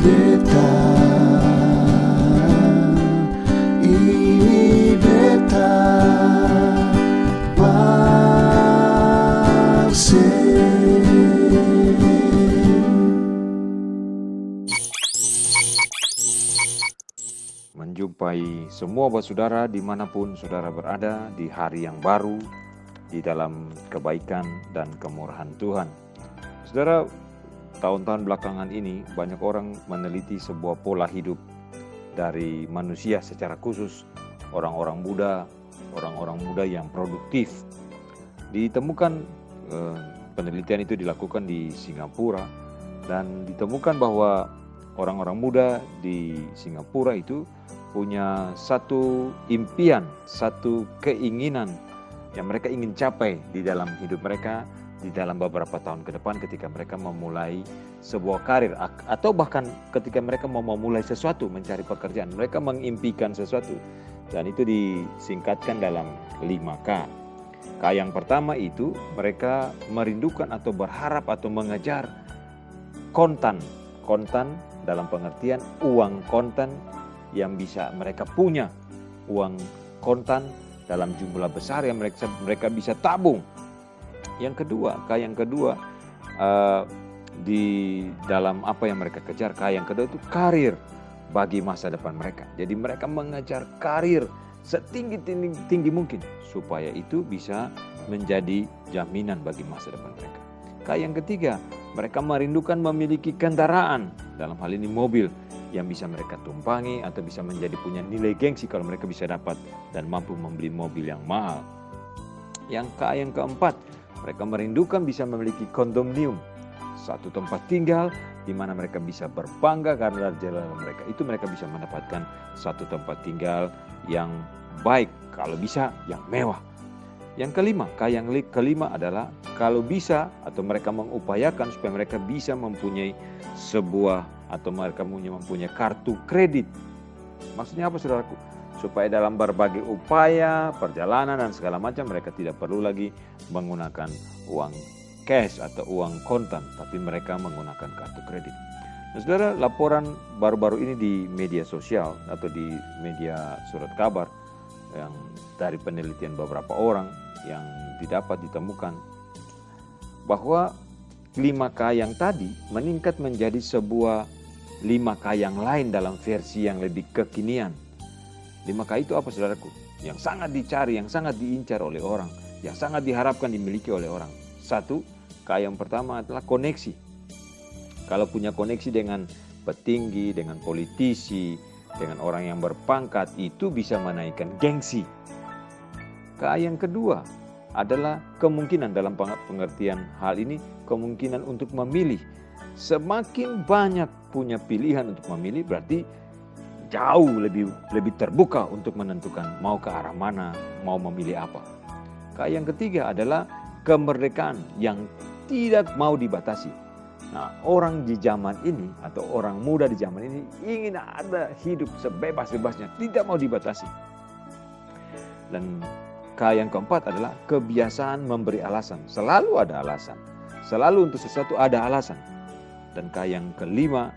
beta, ini beta Menjumpai semua saudara dimanapun saudara berada di hari yang baru, di dalam kebaikan dan kemurahan Tuhan. Saudara, tahun-tahun belakangan ini banyak orang meneliti sebuah pola hidup dari manusia secara khusus, orang-orang muda yang produktif. Ditemukan penelitian itu dilakukan di Singapura dan ditemukan bahwa orang-orang muda di Singapura itu punya satu impian, satu keinginan yang mereka ingin capai di dalam hidup mereka di dalam beberapa tahun ke depan ketika mereka memulai sebuah karir atau bahkan ketika mereka mau memulai sesuatu, mencari pekerjaan, mereka mengimpikan sesuatu dan itu disingkatkan dalam 5K. K yang pertama itu mereka merindukan atau berharap atau mengejar kontan dalam pengertian uang kontan yang bisa mereka punya, uang kontan dalam jumlah besar yang mereka bisa tabung. Yang kedua, di dalam apa yang mereka kejar, yang kedua itu karir bagi masa depan mereka. Jadi mereka mengejar karir setinggi mungkin supaya itu bisa menjadi jaminan bagi masa depan mereka. Yang ketiga, mereka merindukan memiliki kendaraan, dalam hal ini mobil yang bisa mereka tumpangi atau bisa menjadi punya nilai gengsi kalau mereka bisa dapat dan mampu membeli mobil yang mahal. Yang keempat, mereka merindukan bisa memiliki kondominium, satu tempat tinggal di mana mereka bisa berbangga karena dari jalan mereka itu mereka bisa mendapatkan satu tempat tinggal yang baik, kalau bisa yang mewah. Yang kelima adalah kalau bisa atau mereka mengupayakan supaya mereka bisa mempunyai sebuah atau mereka mempunyai kartu kredit. Maksudnya apa saudaraku? Supaya dalam berbagai upaya, perjalanan dan segala macam mereka tidak perlu lagi menggunakan uang cash atau uang kontan, tapi mereka menggunakan kartu kredit. Nah, saudara, laporan baru-baru ini di media sosial atau di media surat kabar yang dari penelitian beberapa orang yang didapat ditemukan bahwa 5K yang tadi meningkat menjadi sebuah 5K yang lain dalam versi yang lebih kekinian. 5K itu apa saudaraku? Yang sangat dicari, yang sangat diincar oleh orang, yang sangat diharapkan dimiliki oleh orang. Satu, K yang pertama adalah koneksi. Kalau punya koneksi dengan petinggi, dengan politisi, dengan orang yang berpangkat, itu bisa menaikkan gengsi. K yang kedua adalah kemungkinan dalam pengertian hal ini, kemungkinan untuk memilih. Semakin banyak punya pilihan untuk memilih berarti jauh lebih terbuka untuk menentukan mau ke arah mana, mau memilih apa. K yang ketiga adalah kemerdekaan yang tidak mau dibatasi. Nah, orang di zaman ini atau orang muda di zaman ini ingin ada hidup sebebas-bebasnya, tidak mau dibatasi. Dan K yang keempat adalah kebiasaan memberi alasan. Selalu ada alasan. Selalu untuk sesuatu ada alasan. Dan K yang kelima,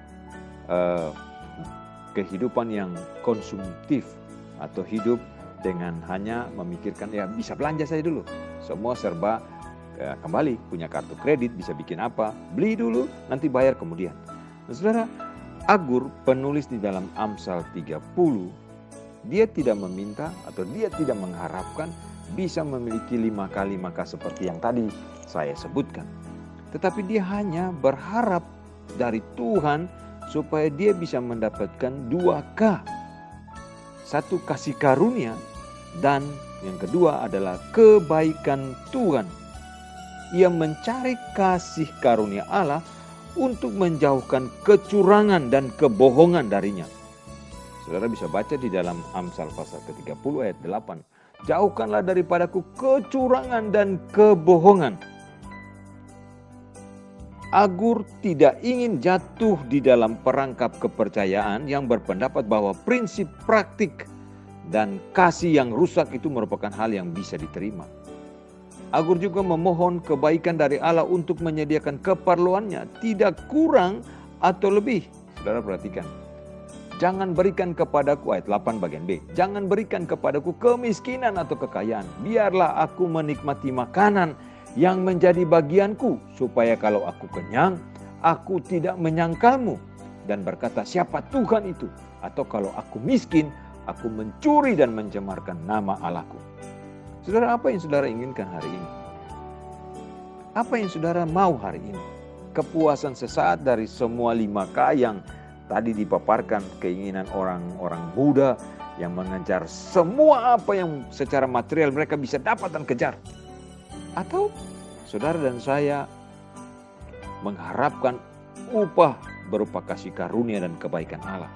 kehidupan yang konsumtif atau hidup dengan hanya memikirkan ya bisa belanja saja dulu. Semua serba kembali, punya kartu kredit, bisa bikin apa, beli dulu, nanti bayar kemudian. Nah, saudara, Agur penulis di dalam Amsal 30, dia tidak meminta atau dia tidak mengharapkan bisa memiliki 5K seperti yang tadi saya sebutkan. Tetapi dia hanya berharap dari Tuhan supaya dia bisa mendapatkan 2K. Satu, kasih karunia, dan yang kedua adalah kebaikan Tuhan. Ia mencari kasih karunia Allah untuk menjauhkan kecurangan dan kebohongan darinya. Saudara bisa baca di dalam Amsal pasal ke-30 ayat 8. Jauhkanlah daripadaku kecurangan dan kebohongan. Agur tidak ingin jatuh di dalam perangkap kepercayaan yang berpendapat bahwa prinsip praktik dan kasih yang rusak itu merupakan hal yang bisa diterima. Agur juga memohon kebaikan dari Allah untuk menyediakan keperluannya, tidak kurang atau lebih. Saudara perhatikan. Jangan berikan kepadaku, ayat 8 bagian B. Jangan berikan kepadaku kemiskinan atau kekayaan. Biarlah aku menikmati makanan yang menjadi bagianku. Supaya kalau aku kenyang, aku tidak menyangkalmu. Dan berkata, siapa Tuhan itu? Atau kalau aku miskin, aku mencuri dan mencemarkan nama Allahku. Saudara, apa yang saudara inginkan hari ini? Apa yang saudara mau hari ini? Kepuasan sesaat dari semua 5K yang tadi dipaparkan, keinginan orang-orang muda yang mengejar semua apa yang secara material mereka bisa dapat dan kejar. Atau saudara dan saya mengharapkan upah berupa kasih karunia dan kebaikan Allah.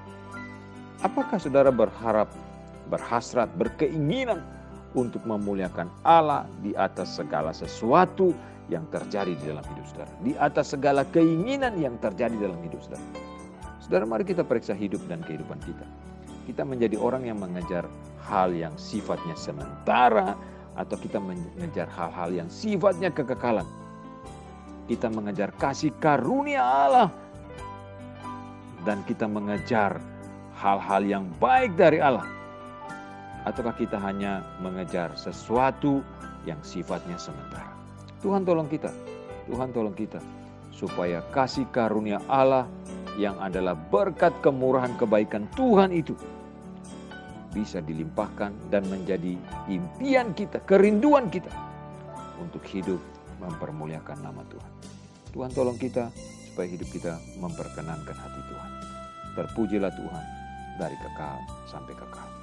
Apakah saudara berharap, berhasrat, berkeinginan untuk memuliakan Allah di atas segala sesuatu yang terjadi di dalam hidup saudara, di atas segala keinginan yang terjadi dalam hidup saudara? Saudara, mari kita periksa hidup dan kehidupan kita. Kita menjadi orang yang mengejar hal yang sifatnya sementara, atau kita mengejar hal-hal yang sifatnya kekekalan. Kita mengejar kasih karunia Allah, dan kita mengejar hal-hal yang baik dari Allah. Ataukah kita hanya mengejar sesuatu yang sifatnya sementara? Tuhan tolong kita, Tuhan tolong kita, supaya kasih karunia Allah yang adalah berkat kemurahan kebaikan Tuhan itu bisa dilimpahkan dan menjadi impian kita, kerinduan kita untuk hidup mempermuliakan nama Tuhan. Tuhan tolong kita supaya hidup kita memperkenankan hati Tuhan. Terpujilah Tuhan dari kekal sampai kekal.